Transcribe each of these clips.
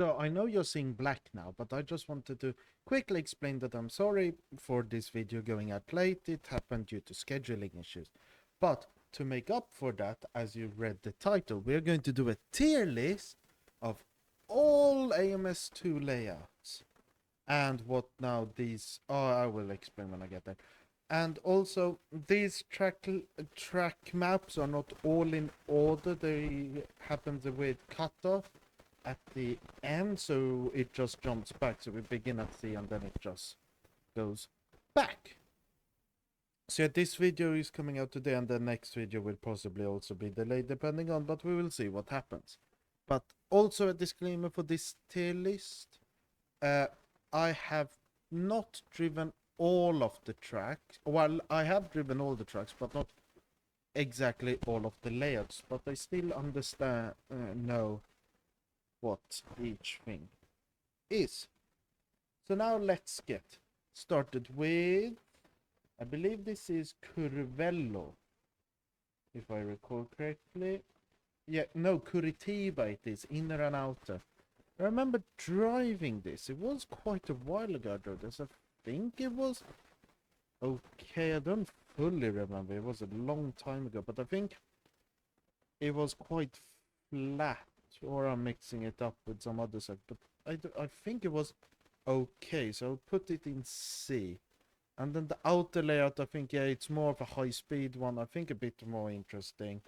So I know you're seeing black now, but I just wanted to quickly explain that I'm sorry for this video going out late. It happened due to scheduling issues. But to make up for that, as you read the title, we're going to do a tier list of all AMS2 layouts. And what now these... Oh, I will explain when I get there. And also, these track maps are not all in order. They happen with cutoff at the end, so it just jumps back. So we begin at C and then it just goes back. So yeah, this video is coming out today and the next video will possibly also be delayed depending on, but we will see what happens. But also a disclaimer for this tier list. I have not driven all of the tracks. Well, I have driven all the tracks, but not exactly all of the layouts. But I still understand, know what each thing is. So now let's get started with, I believe this is Curvello, if I recall correctly. Yeah, no, Curitiba it is, inner and outer. I remember driving this. It was quite a while ago I drove this. I think it was okay. I don't fully remember. It was a long time ago, but I think it was quite flat. Or I'm mixing it up with some other stuff. But I think it was okay. So I'll put it in C. And then the outer layout, I think, yeah, it's more of a high-speed one. I think a bit more interesting.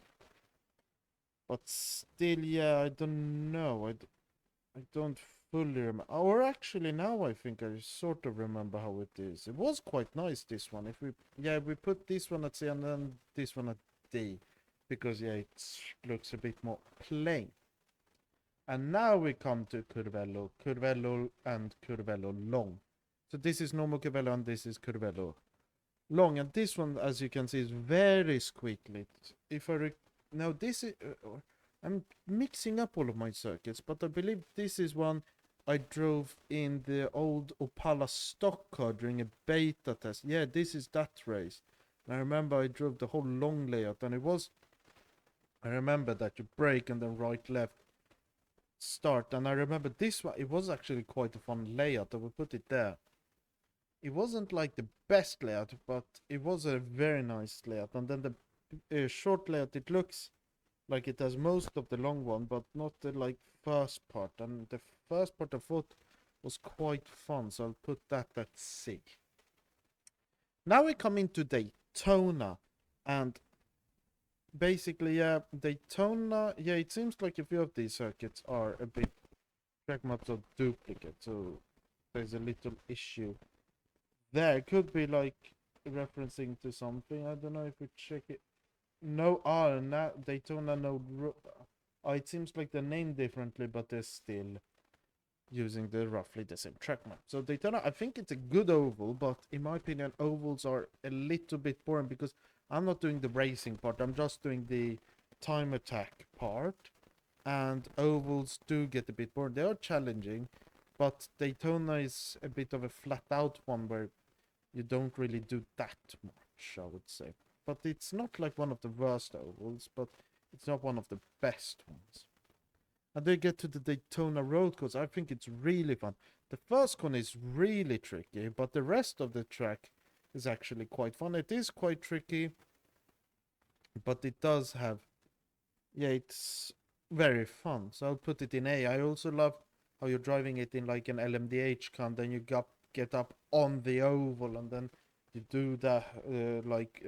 But still, yeah, I don't know. I don't fully remember. Or actually, now I think I sort of remember how it is. It was quite nice, this one. If we put this one at C and then this one at D. Because, yeah, it looks a bit more plain. And now we come to Curvello and Curvello long. So this is normal Curvello and this is Curvello long. And this one, as you can see, is very squeaky. If I now this is I'm mixing up all of my circuits, but I believe this is one I drove in the old Opala stock car during a beta test. Yeah, this is that race. And I remember I drove the whole long layout, and it was. I remember that you brake and then right, left, start. And I remember this one. It was actually quite a fun layout. I will put it there. It wasn't like the best layout, but it was a very nice layout. And then the short layout, it looks like it has most of the long one, but not the like first part. And the first part I thought was quite fun, so I'll put that at C. Now we come into Daytona, and basically, yeah, Daytona, yeah, it seems like a few of these circuits are a bit track maps are duplicate, so there's a little issue there. Could be like referencing to something. I don't know if we check it. No, Daytona, no. It seems like they're named differently, but they're still using roughly the same track map. So Daytona, I think it's a good oval, but in my opinion, ovals are a little bit boring because I'm not doing the racing part. I'm just doing the time attack part, and ovals do get a bit boring. They are challenging, but Daytona is a bit of a flat out one where you don't really do that much, I would say. But it's not like one of the worst ovals, but it's not one of the best ones. And they get to the Daytona road course. I think it's really fun. The first one is really tricky, but the rest of the track is actually quite fun. It is quite tricky, but it does have... Yeah, it's very fun. So I'll put it in A. I also love how you're driving it in like an LMDH car, and then you get up on the oval, and then you do that like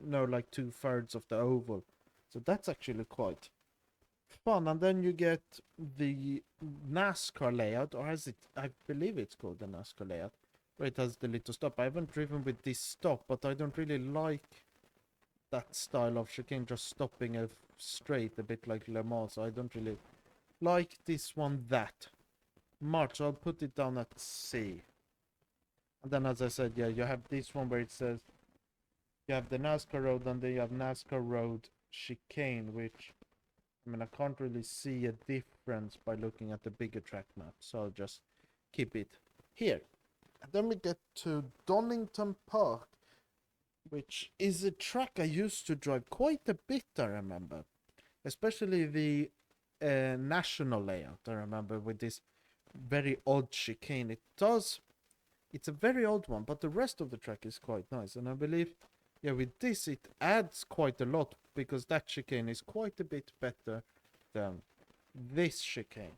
like 2/3 of the oval. So that's actually quite fun. And then you get the NASCAR layout, or has it? I believe it's called the NASCAR layout, where it has the little stop. I haven't driven with this stop, but I don't really like that style of chicane, just stopping a straight, a bit like Le Mans. So I don't really like this one that much. I'll put it down at C. And then, as I said, yeah, you have this one where it says you have the NASCAR road, and then you have NASCAR road chicane, which, I mean, I can't really see a difference by looking at the bigger track map, so I'll just keep it here. And then we get to Donington Park, which is a track I used to drive quite a bit, I remember. Especially the national layout, I remember, with this very odd chicane. It's a very odd one, but the rest of the track is quite nice. And I believe, yeah, with this it adds quite a lot, because that chicane is quite a bit better than this chicane.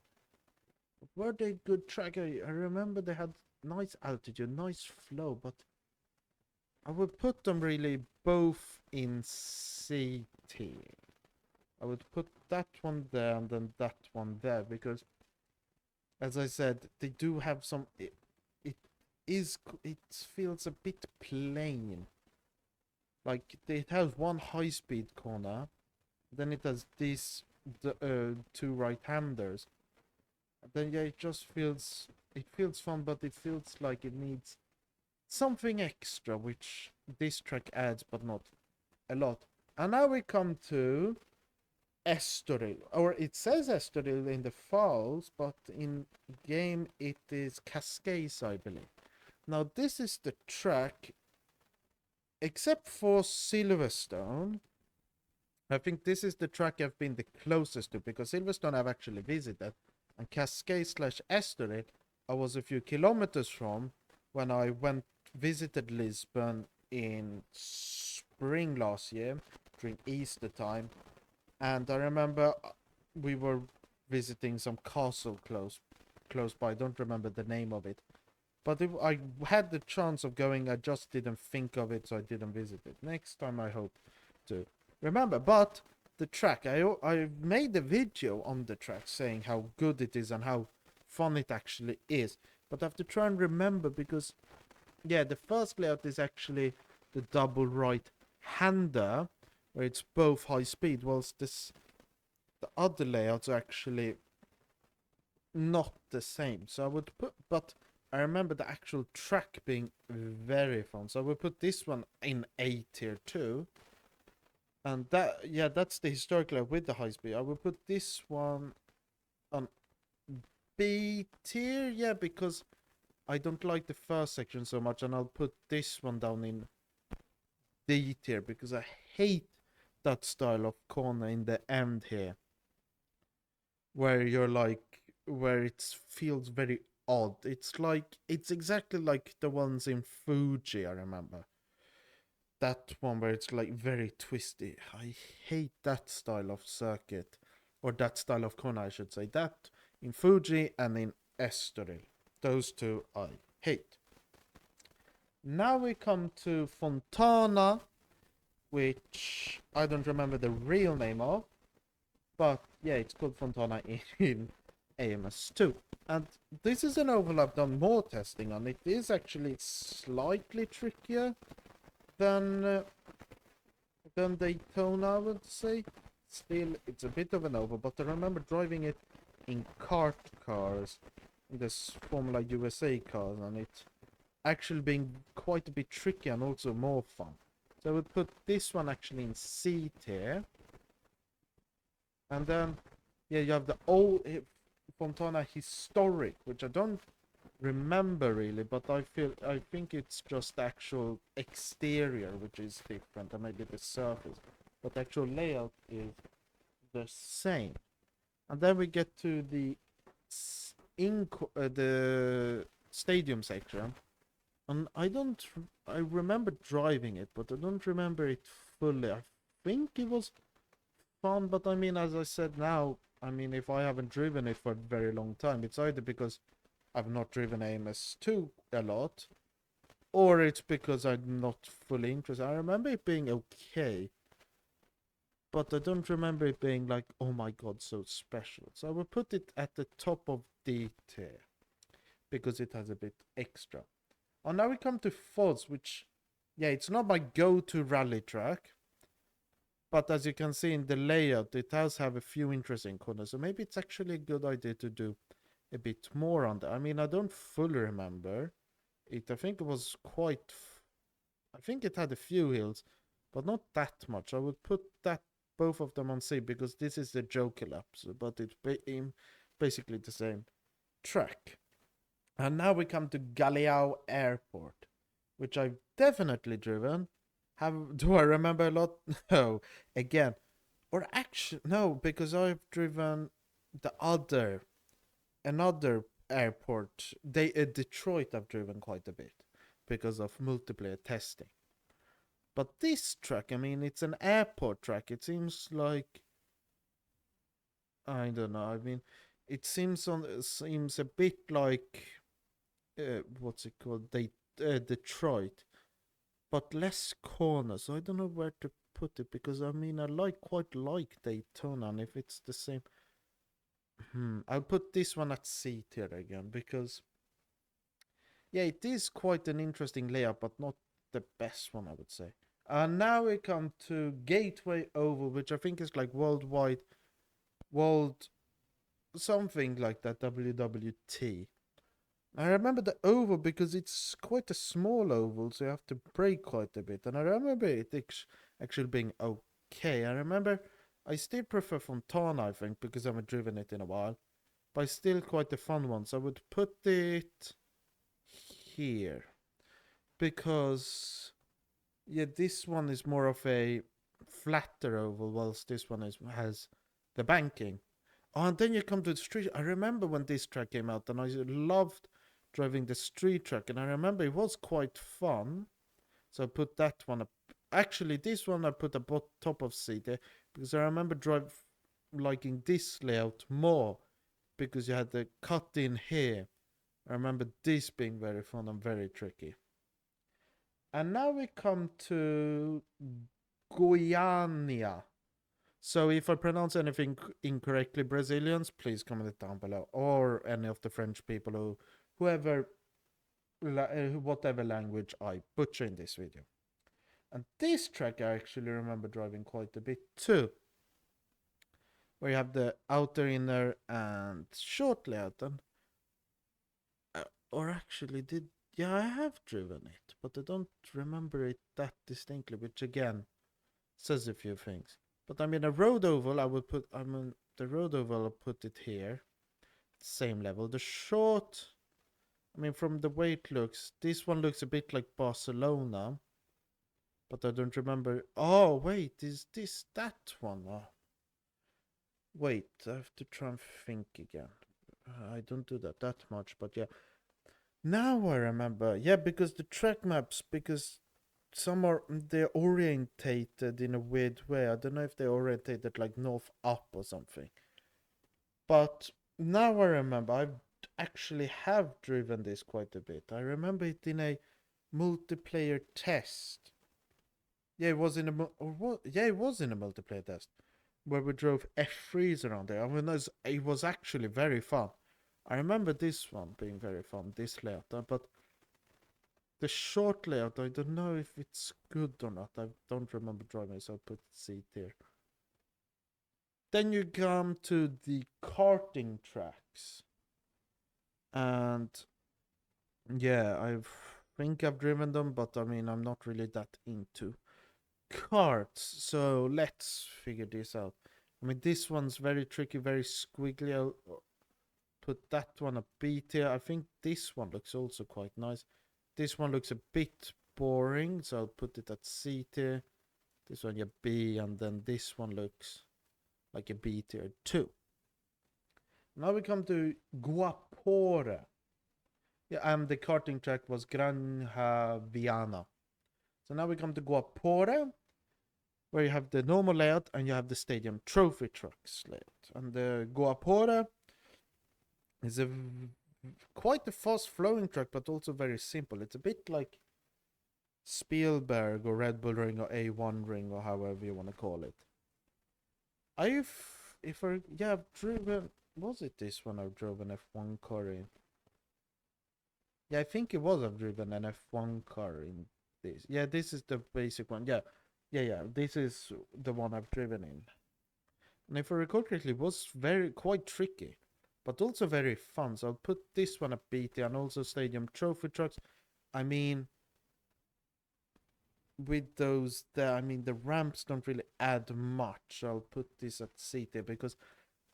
Were they good track? I remember they had nice altitude, nice flow, but I would put them really both in C tier. I would put that one there and then that one there, because, as I said, they do have some. It feels a bit plain. Like it has one high-speed corner, then it has these two right-handers. Then yeah, it just feels fun, but it feels like it needs something extra, which this track adds, but not a lot. And now we come to Estoril, or it says Estoril in the files, but in game it is Cascais, I believe. Now this is the track, except for Silverstone. I think this is the track I've been the closest to, because Silverstone I've actually visited, and Cascais/Estoril I was a few kilometers from when I visited Lisbon in spring last year during Easter time. And I remember we were visiting some castle close by. I don't remember the name of it. But if I had the chance of going, I just didn't think of it, so I didn't visit it. Next time I hope to remember. But the track, I made a video on the track saying how good it is and how fun it actually is. But I have to try and remember, because, yeah, the first layout is actually the double right-hander, where it's both high speed, whilst the other layouts are actually not the same. So I would put, but I remember the actual track being very fun. So I would put this one in A tier too. And that, yeah, that's the historical with the high speed. I would put this one on B tier, yeah, because I don't like the first section so much, and I'll put this one down in D tier, because I hate that style of corner in the end here, where you're like, where it feels very odd. It's exactly like the ones in Fuji, I remember. That one where it's like very twisty. I hate that style of circuit, or that style of corner, I should say. That in Fuji and in Estoril. Those two I hate. Now we come to Fontana, which I don't remember the real name of, but yeah, it's called Fontana in AMS2. And this is an oval I've done more testing on. It is actually slightly trickier than Daytona, I would say. Still, it's a bit of an oval, but I remember driving it in kart cars, in this Formula USA cars, and it actually being quite a bit tricky and also more fun. So I would put this one actually in C tier. And then, yeah, you have the old Fontana Historic, which I don't remember really, but I think it's just the actual exterior which is different, and maybe the surface, but the actual layout is the same. And then we get to the stadium section, and I remember driving it, but I don't remember it fully. I think it was fun, but I mean, as I said now, I mean, if I haven't driven it for a very long time, it's either because I've not driven AMS2 a lot, or it's because I'm not fully interested. I remember it being okay, but I don't remember it being like, oh my god, so special. So I will put it at the top of D tier, because it has a bit extra. And now we come to Foz, which, yeah, it's not my go-to rally track, but as you can see in the layout, it does have a few interesting corners, so maybe it's actually a good idea to do a bit more on that. I mean, I don't fully remember it. I think it was quite, I think it had a few hills, but not that much. I would put that, both of them on C, because this is the Joker Lapse, but it's basically the same track. And now we come to Galeão Airport, which I've definitely driven. Do I remember a lot? No. Again. Or actually, no, because I've driven the other another airport, Detroit, I've driven quite a bit because of multiplayer testing. But this track, I mean, it's an airport track. It seems like, I don't know. I mean, it seems a bit like what's it called? Detroit, but less corners. So I don't know where to put it because I mean, I quite like Daytona, and if it's the same, I'll put this one at C tier again because yeah, it is quite an interesting layout, but not the best one, I would say. And now we come to Gateway Oval, which I think is like worldwide, world something like that, WWT. I remember the oval because it's quite a small oval, so you have to brake quite a bit. And I remember it actually being okay. I remember I still prefer Fontana, I think, because I haven't driven it in a while. But still quite a fun one. So I would put it here. Because, yeah, this one is more of a flatter oval, whilst this one has the banking. Oh, and then you come to the street. I remember when this track came out, and I loved driving the street track, and I remember it was quite fun. So I put that one up. Actually, this one I put at top of C there because I remember liking this layout more because you had the cut in here. I remember this being very fun and very tricky. And now we come to Goiânia. So if I pronounce anything incorrectly, Brazilians, please comment it down below. Or any of the French people whatever language I butcher in this video. And this track I actually remember driving quite a bit too. Where you have the outer, inner, and short layout. And, or actually yeah, I have driven it, but I don't remember it that distinctly, which again says a few things. But I mean, a road oval, the road oval, I'll put it here. Same level. The short, I mean, from the way it looks, this one looks a bit like Barcelona. But I don't remember. Oh, wait, is this that one? Oh. Wait, I have to try and think again. I don't do that much, but yeah. Now I remember. Yeah, because the track maps, because they're orientated in a weird way. I don't know if they're orientated like north up or something. But now I remember, I actually have driven this quite a bit. I remember it in a multiplayer test. Yeah, it was in it was in a multiplayer test where we drove F3s around there. I mean, it was actually very fun. I remember this one being very fun, this layout, but the short layout, I don't know if it's good or not. I don't remember driving, so I'll put C here. Then you come to the karting tracks. And yeah, I think I've driven them, but I mean, I'm not really that into karts. So let's figure this out. I mean, this one's very tricky, very squiggly. I'll put that one a B tier. I think this one looks also quite nice. This one looks a bit boring, so I'll put it at C tier. This one, yeah, B, and then this one looks like a B tier too. Now we come to Guapore. Yeah, the karting track was Granja Viana. So now we come to Guapore, where you have the normal layout and you have the stadium trophy trucks layout. And the Guapore is quite a fast flowing track, but also very simple. It's a bit like Spielberg or Red Bull Ring or A1 Ring or however you want to call it. I've driven, was it this one I've driven F1 car in? Yeah, I think it was I've driven an F1 car in this. Yeah, this is the basic one. Yeah, this is the one I've driven in. And if I recall correctly, it was quite tricky, but also very fun. So I'll put this one at BT and also stadium trophy trucks. I mean, with those there, I mean, the ramps don't really add much. I'll put this at C tier because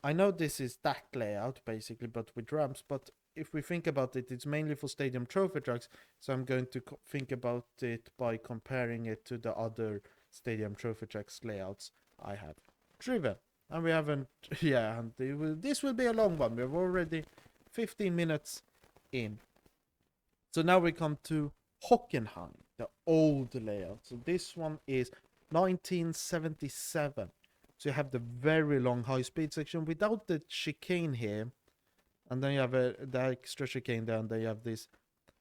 I know this is that layout basically, but with ramps. But if we think about it, it's mainly for stadium trophy trucks. So I'm going to think about it by comparing it to the other stadium trophy trucks layouts I have driven. And we haven't, yeah, and this will be a long one. We're already 15 minutes in. So now we come to Hockenheim, the old layout. So this one is 1977. So you have the very long high-speed section without the chicane here. And then you have the extra chicane there, and then you have this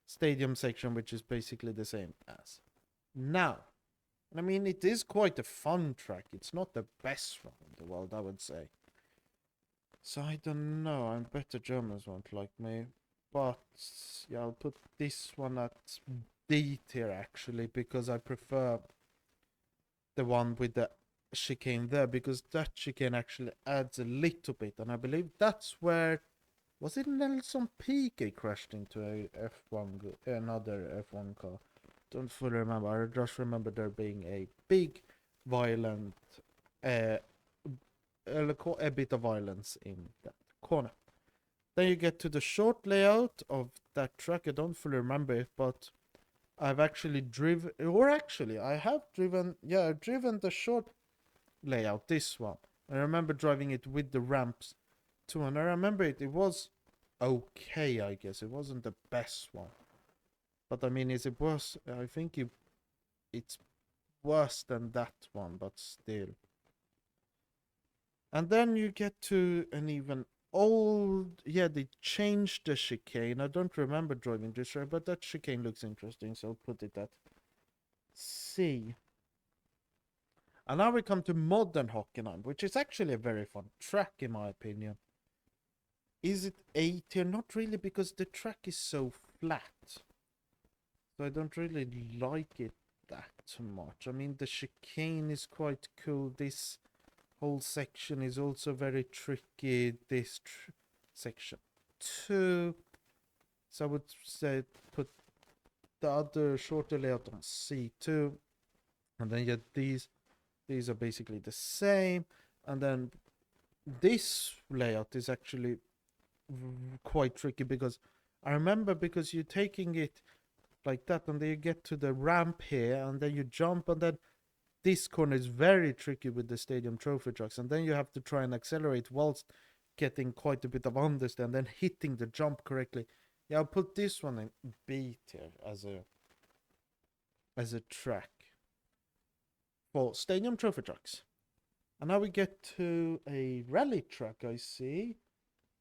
stadium section, which is basically the same as now. I mean, it is quite a fun track. It's not the best one in the world, I would say. So I don't know. I bet the Germans won't like me. But yeah, I'll put this one at D tier actually, because I prefer the one with the chicane there, because that chicane actually adds a little bit. And I believe that's where... Was it Nelson Piquet crashed into a another F1 car? Don't fully remember. I just remember there being a big, violent, a bit of violence in that corner. Then you get to the short layout of that track. I don't fully remember it, but I've actually driven, or actually I have driven, yeah, I've driven the short layout, this one. I remember driving it with the ramps too, and I remember it was okay, I guess. It wasn't the best one. But I mean, is it worse? I think it's worse than that one, but still. And then you get to an even old... Yeah, they changed the chicane. I don't remember driving this track, but that chicane looks interesting, so I'll put it at C. And now we come to modern Hockenheim, which is actually a very fun track, in my opinion. Is it A tier? Not really, because the track is so flat. So I don't really like it that much. I mean, the chicane is quite cool. This whole section is also very tricky. This section too. So I would say put the other shorter layout on C2. And then you get these. These are basically the same. And then this layout is actually quite tricky, because I remember, because you're taking it like that, and then you get to the ramp here, and then you jump, and then this corner is very tricky with the stadium trophy trucks, and then you have to try and accelerate whilst getting quite a bit of understeer and then hitting the jump correctly. Yeah, I'll put this one in B tier as a track for stadium trophy trucks. And now we get to a rally track, I see,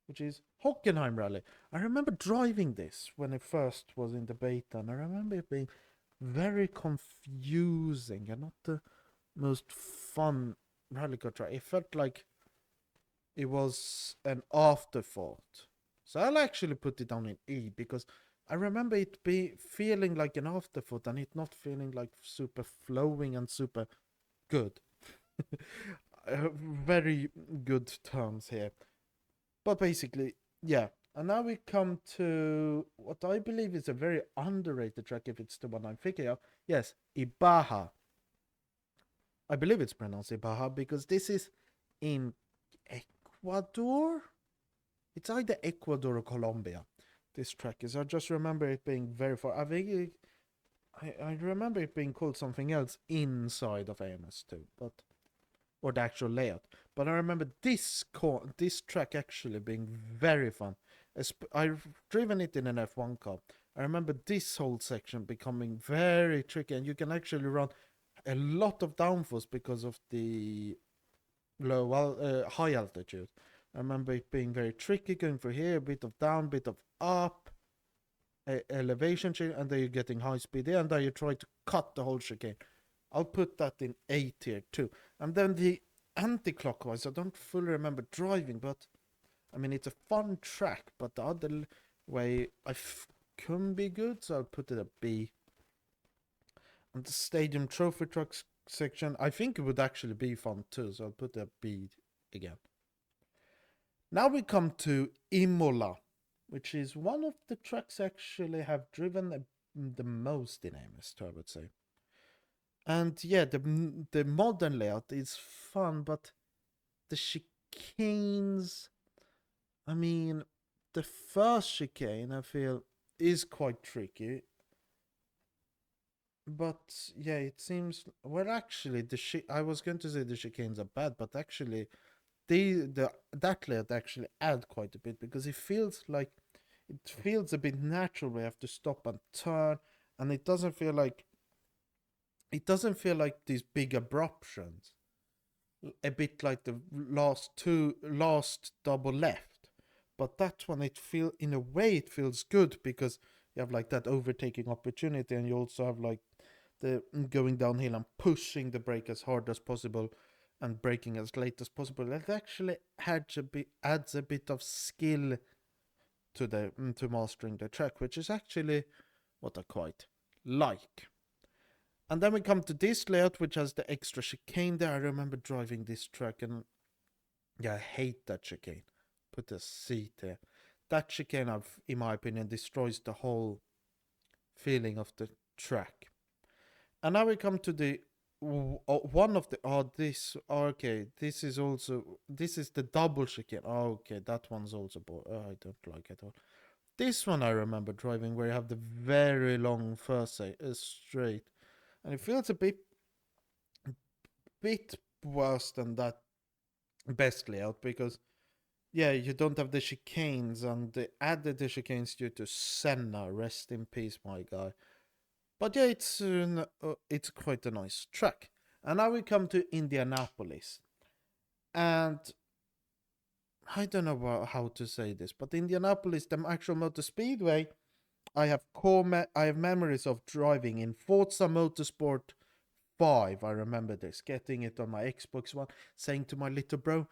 which is Hockenheim Rally. I remember driving this when it first was in the beta, and I remember it being very confusing and not the most fun rally car track. It felt like it was an afterthought. So I'll actually put it down in E, because I remember it feeling like an afterthought and it not feeling like super flowing and super good. Very good terms here. But basically, yeah. And now we come to what I believe is a very underrated track, if it's the one I'm thinking of. Yes, Ibaha. I believe it's pronounced Ibaha, because this is in Ecuador? It's either Ecuador or Colombia, this track is. I just remember it being very far. I think I remember it being called something else inside of AMS2, but... or the actual layout. But I remember this track actually being very fun. I've driven it in an F1 car. I remember this whole section becoming very tricky, and you can actually run a lot of downforce because of the high altitude. I remember it being very tricky, going for here, a bit of down, bit of up, elevation change, and then you're getting high speed there, and then you try to cut the whole chicane. I'll put that in A tier too. And then the anti-clockwise, I don't fully remember driving, but I mean, it's a fun track, but the other way can be good, so I'll put it at B. And the stadium trophy trucks section, I think it would actually be fun too, so I'll put it at B again. Now we come to Imola, which is one of the tracks I actually have driven the most in AMS2, I would say. And yeah, the modern layout is fun, but the chicanes... I mean, the first chicane, I feel, is quite tricky. But yeah, it seems... Well, actually, I was going to say the chicanes are bad, but actually, that layout actually add quite a bit, because it feels a bit natural. We have to stop and turn, and it doesn't feel like these big abruptions. A bit like the last double left, but that one, in a way it feels good, because you have like that overtaking opportunity, and you also have like the going downhill and pushing the brake as hard as possible and braking as late as possible. It actually adds a bit of skill to mastering the track, which is actually what I quite like. And then we come to this layout, which has the extra chicane there. I remember driving this track, and yeah, I hate that chicane. Put a seat there. That chicane, in my opinion, destroys the whole feeling of the track. And now we come to the one of the this is the double chicane. Okay, that one's also I don't like it at all. This one I remember driving, where you have the very long first straight, and it feels a bit worse than that best layout, because yeah, you don't have the chicanes, and they added the chicanes due to Senna. Rest in peace, my guy. But yeah, it's quite a nice track. And now we come to Indianapolis. And I don't know how to say this, but Indianapolis, the actual motor speedway, I have memories of driving in Forza Motorsport 5. I remember this, getting it on my Xbox One, saying to my little bro,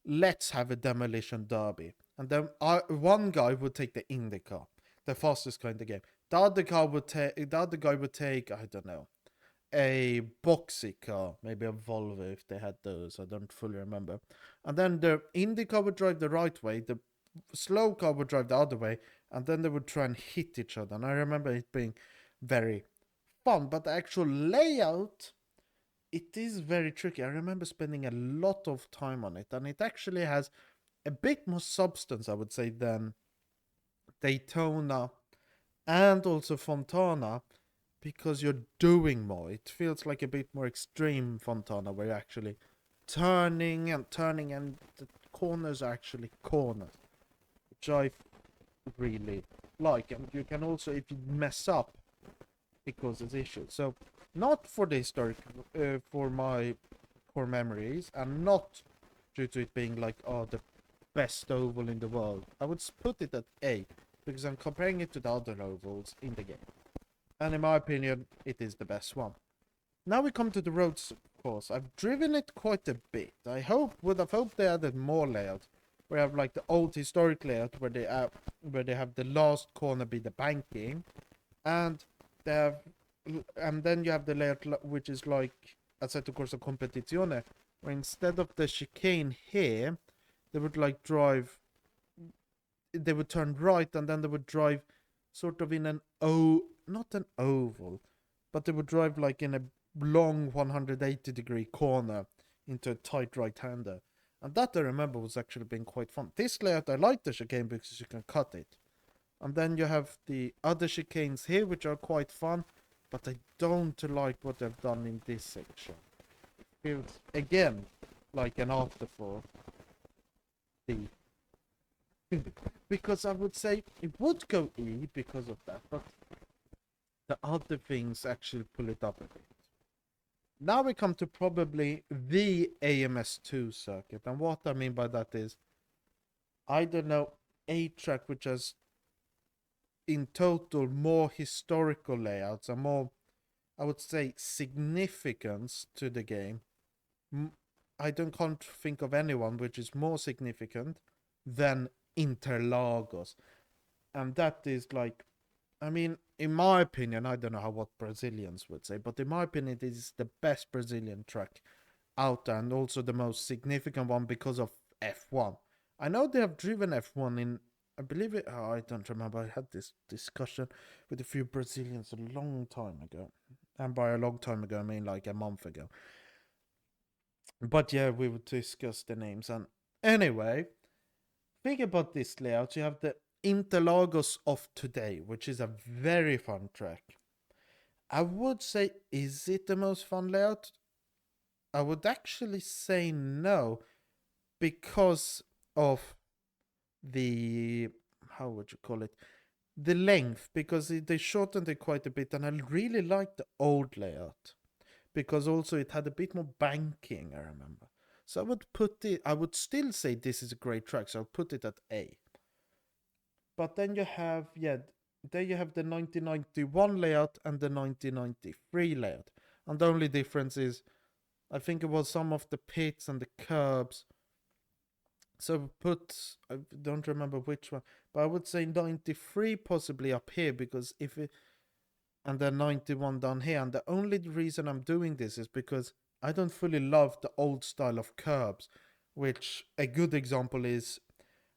let's have a demolition derby. And then one guy would take the IndyCar, the fastest car in the game. The other guy would take, I don't know, a boxy car, maybe a Volvo if they had those. I don't fully remember. And then the IndyCar would drive the right way, the slow car would drive the other way, and then they would try and hit each other. And I remember it being very fun, but the actual layout, it is very tricky. I remember spending a lot of time on it, and it actually has a bit more substance, I would say, than Daytona and also Fontana, because you're doing more. It feels like a bit more extreme Fontana, where you're actually turning, and the corners are actually corners, which I really like. And you can also, if you mess up, it causes issues. So not for the historic, for my core memories, and not due to it being like, the best oval in the world. I would put it at A, because I'm comparing it to the other ovals in the game. And in my opinion, it is the best one. Now we come to the roads course. I've driven it quite a bit. Would have hoped they added more layouts. We have like the old historic layout, where they have the last corner be the banking, and then you have the layout which is like Assetto Corsa Competizione, where instead of the chicane here, they would turn right, and then they would drive sort of in not an oval, but they would drive like in a long 180-degree corner into a tight right-hander. And that, I remember, was actually being quite fun. This layout, I like the chicane because you can cut it. And then you have the other chicanes here, which are quite fun, but I don't like what they've done in this section. It feels, again, like an afterthought. Because I would say it would go E because of that, but the other things actually pull it up a bit. Now we come to probably the AMS2 circuit, and what I mean by that is, I don't know, a track which has in total more historical layouts and more, I would say, significance to the game. Can't think of anyone which is more significant than Interlagos. And that is like, I mean, in my opinion, I don't know what Brazilians would say, but in my opinion, it is the best Brazilian track out there, and also the most significant one because of F1. I know they have driven F1 in, I believe it, I don't remember, I had this discussion with a few Brazilians a long time ago. And by a long time ago, I mean like a month ago. But yeah, we would discuss the names. And anyway, think about this layout. You have the Interlagos of today, which is a very fun track. I would say, is it the most fun layout? I would actually say no. because of the, how would you call it, the length, because they shortened it quite a bit, and I really liked the old layout because also it had a bit more banking, I remember. So I would put it, I would still say this is a great track, so I'll put it at A. But then you have, yeah, there you have the 1991 layout and the 1993 layout. And the only difference is, I think it was some of the pits and the curbs. So I don't remember which one, but I would say 93 possibly up here, because if it, and then 91 down here. And the only reason I'm doing this is because I don't fully love the old style of curbs, which a good example is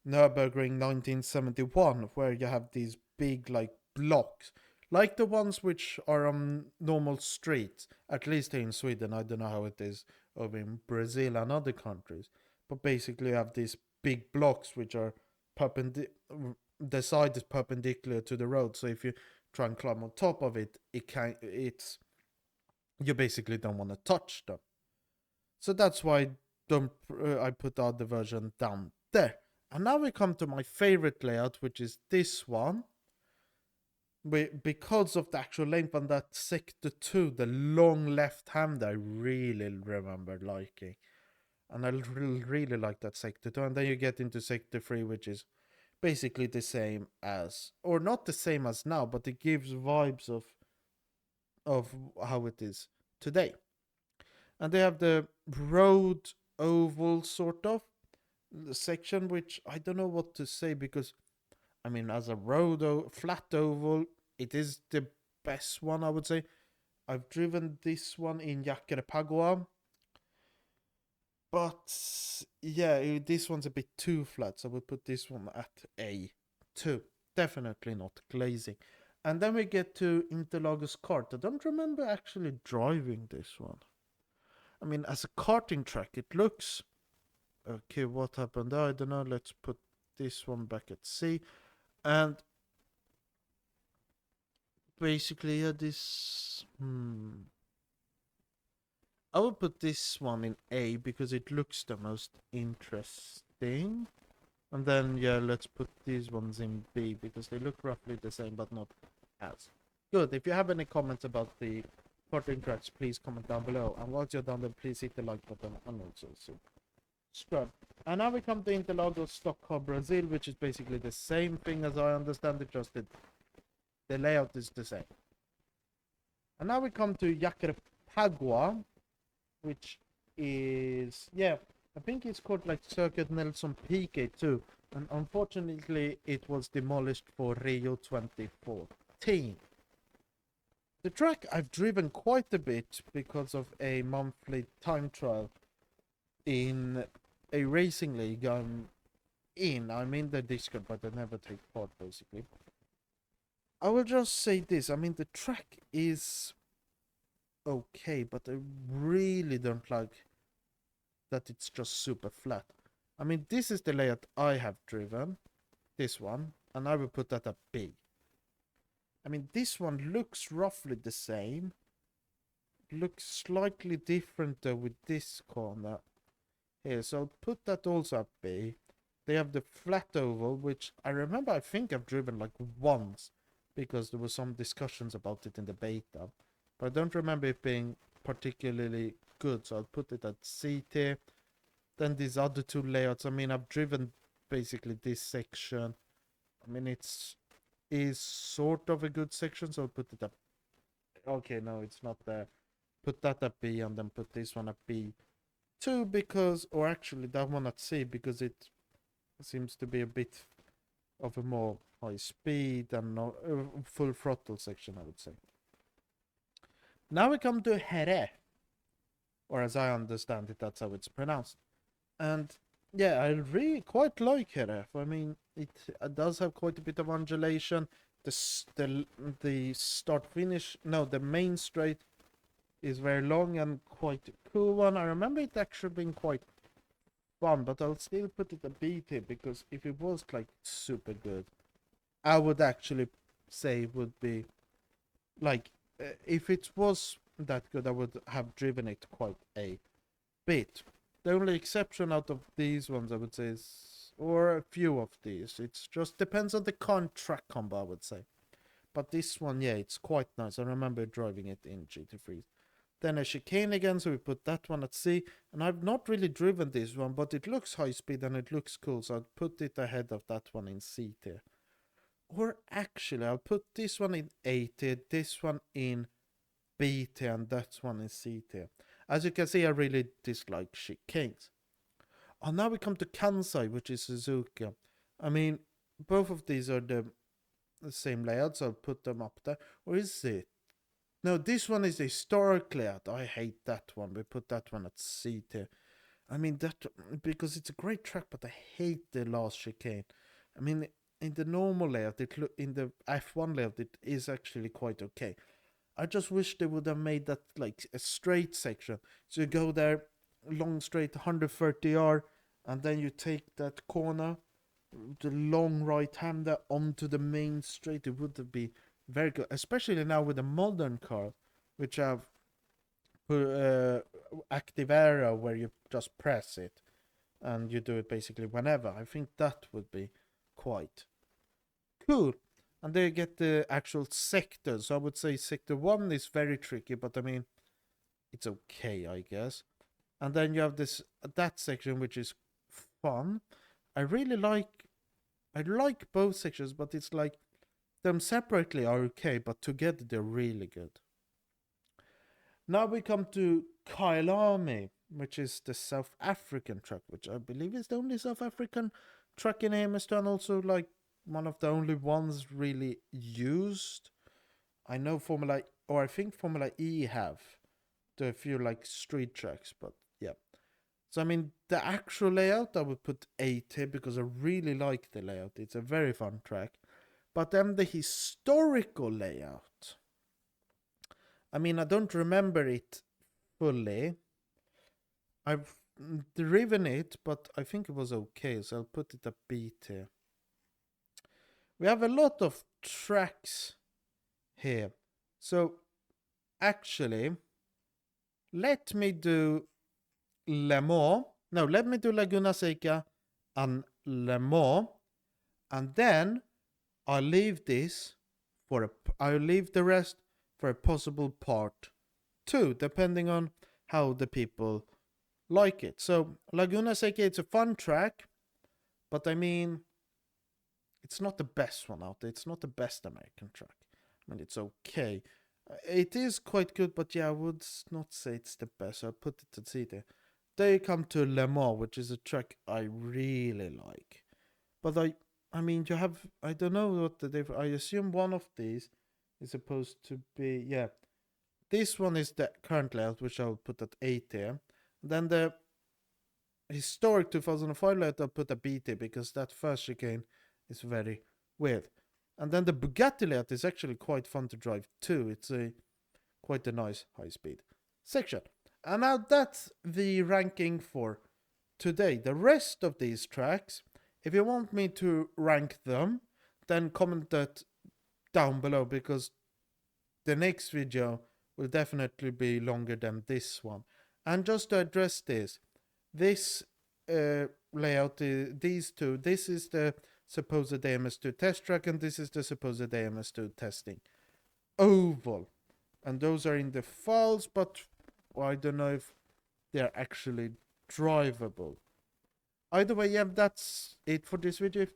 Nürburgring 1971, where you have these big like blocks, like the ones which are on normal streets, at least here in Sweden. I don't know how it is over in Brazil and other countries, but basically you have these big blocks which are the side is perpendicular to the road, so if you try and climb on top of it, it's you basically don't want to touch them. So that's why I put out the version down there. And now we come to my favorite layout, which is this one. Because of the actual length on that sector 2, the long left hand, I really remember liking. And I really like that sector 2. And then you get into sector 3, which is basically the same as, or not the same as now, but it gives vibes of how it is today. And they have the road oval sort of section, which I don't know what to say, because I mean, as a flat oval, it is the best one, I would say. I've driven this one in Jacarepaguá, but yeah, this one's a bit too flat, so I would put this one at A2. Definitely not glazing. And then we get to Interlagos kart. I don't remember actually driving this one. I mean, as a karting track, it looks... Okay, what happened there? I don't know. Let's put this one back at C. And basically, yeah, this... I will put this one in A because it looks the most interesting. And then, yeah, let's put these ones in B because they look roughly the same, but not as good. If you have any comments about the karting tracks, please comment down below. And once you're done, then please hit the like button and also subscribe. And now we come to Interlagos Stockholm, Brazil, which is basically the same thing as I understand it, just the layout is the same. And now we come to Jacarepaguá, which is, yeah, I think it's called like Circuit Nelson Piquet too. And unfortunately, it was demolished for Rio 2014. The track I've driven quite a bit because of a monthly time trial in a racing league I'm in the Discord, but I never take part basically. I will just say this, I mean the track is okay, but I really don't like that it's just super flat. I mean, this is the layout I have driven, this one, and I will put that at B. I mean, this one looks roughly the same. Looks slightly different though with this corner here, so I'll put that also at B. They have the flat oval, which I remember I think I've driven like once, because there was some discussions about it in the beta. But I don't remember it being particularly good, so I'll put it at C tier. Then these other two layouts, I mean, I've driven basically this section. I mean, is sort of a good section, so I'll put it up. Okay, no, it's not there. Put that at B, and then put this one at B2, because, or actually that one at C, because it seems to be a bit of a more high speed and full throttle section, I would say. Now we come to Jerez, or as I understand it, that's how it's pronounced. And yeah, I really quite like Jerez. I mean, it does have quite a bit of undulation. The start finish, no, the main straight is very long and quite a cool one. I remember it actually being quite fun, but I'll still put it a B tier, because if it was like super good, I would actually say it would be like, if it was that good, I would have driven it quite a bit. The only exception out of these ones, I would say, is, or a few of these, it's just depends on the track combo, I would say. But this one, yeah, it's quite nice. I remember driving it in GT3. Then a chicane again, so we put that one at C. And I've not really driven this one, but it looks high speed and it looks cool, so I'd put it ahead of that one in C tier. Or actually, I'll put this one in A tier, this one in B tier, and that one in C tier. As you can see, I really dislike chicanes. Oh, now we come to Kansai, which is Suzuka. I mean, both of these are the same layout, so I'll put them up there. Or is it? No, this one is the historic layout. I hate that one. We put that one at C tier. I mean, that because it's a great track, but I hate the last chicane. I mean, in the normal layout, in the F1 layout, it is actually quite okay. I just wish they would have made that like a straight section. So you go there, long straight 130R, and then you take that corner, the long right hander onto the main straight. It would be very good, especially now with a modern car, which have active arrow where you just press it and you do it basically whenever. I think that would be quite cool. And there you get the actual sectors. So I would say sector 1 is very tricky, but I mean, it's okay, I guess. And then you have that section, which is fun. I like both sections, but it's like them separately are okay, but together they're really good. Now we come to Kyalami, which is the South African truck, which I believe is the only South African truck in AMS2 and also like one of the only ones really used. I know I think Formula E have a few like street tracks, but yeah. So I mean, the actual layout I would put A tier because I really like the layout. It's a very fun track. But then the historical layout, I mean, I don't remember it fully. I've driven it, but I think it was okay, so I'll put it at B tier. We have a lot of tracks here. So, actually, let me do Le Mans. No, let me do Laguna Seca and Le Mans. And then I'll leave this I'll leave the rest for a possible part 2, depending on how the people like it. So, Laguna Seca, it's a fun track, but I mean, it's not the best one out there. It's not the best American track. I mean, it's okay. It is quite good, but yeah, I would not say it's the best. So I'll put it to C there. Then you come to Le Mans, which is a track I really like. But I mean, you have, I don't know what the difference. I assume one of these is supposed to be, yeah. This one is the current layout, which I'll put at A tier. Then the historic 2005 layout, I'll put at B tier because that first chicane is very weird. And then the Bugatti layout is actually quite fun to drive too. It's quite a nice high-speed section. And now that's the ranking for today. The rest of these tracks, if you want me to rank them, then comment that down below because the next video will definitely be longer than this one. And just to address this layout, these two, this is the supposed AMS2 test track and this is the supposed AMS2 testing oval. And those are in the files, but I don't know if they're actually drivable. Either way, yeah, that's it for this video.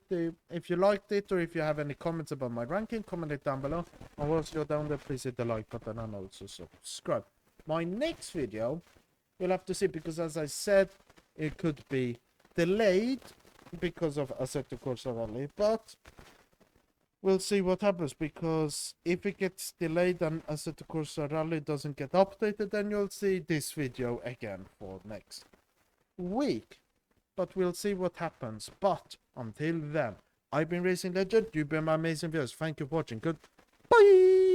If you liked it or if you have any comments about my ranking, comment it down below. And once you're down there, please hit the like button and also subscribe. My next video, you'll have to see because as I said, it could be delayed because of Assetto Corsa Rally, but we'll see what happens because if it gets delayed and Assetto Corsa Rally doesn't get updated, then you'll see this video again for next week. But we'll see what happens. But until then, I've been Racing Legend, you've been my amazing viewers. Thank you for watching. Goodbye!